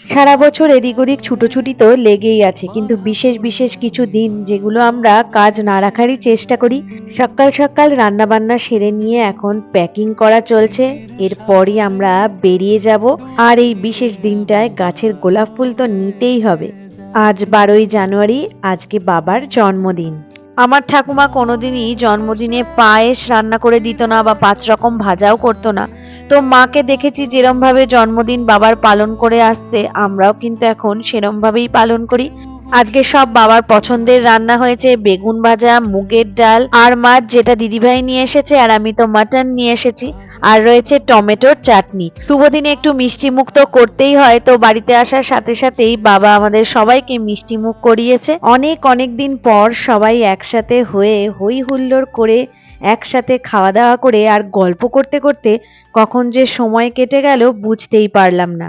সারা বছর এদিক ওদিক ছুটোছুটি তো লেগেই আছে, কিন্তু বিশেষ বিশেষ কিছু দিন যেগুলো আমরা কাজ না রাখারই চেষ্টা করি। সকাল সকাল রান্না বান্না সেরে নিয়ে এখন প্যাকিং করা চলছে। এরপরই আমরা বেরিয়ে যাব। আর এই বিশেষ দিনটায় গাছের গোলাপ ফুল তো নিতেই হবে। আজ 12ই জানুয়ারি, আজকে বাবার জন্মদিন। আমার ঠাকুমা কোনোদিনই জন্মদিনে পায়েস রান্না করে দিত না বা 5 রকম ভাজাও করতো না। তো মাকে দেখেছি যেরম ভাবে জন্মদিন বাবার পালন করে আসতে, আমরাও কিন্তু এখন সেরম ভাবেই পালন করি। আজকে সব বাবার পছন্দের রান্না হয়েছে, বেগুন ভাজা, মুগের ডাল আর মাছ যেটা দিদিভাই নিয়ে এসেছে, আর আমি তো মাটন নিয়ে এসেছি। আর রয়েছে টমেটোর চাটনি। শুভ দিনে একটু মিষ্টি মুখ তো করতেই হয়, তো বাড়িতে আসার সাথে সাথেই বাবা আমাদের সবাইকে মিষ্টি মুখ করিয়েছে। অনেক অনেক দিন পর সবাই একসাথে হয়ে হই হুল্লোড় করে একসাথে খাওয়া দাওয়া করে আর গল্প করতে করতে কখন যে সময় কেটে গেল বুঝতেই পারলাম না।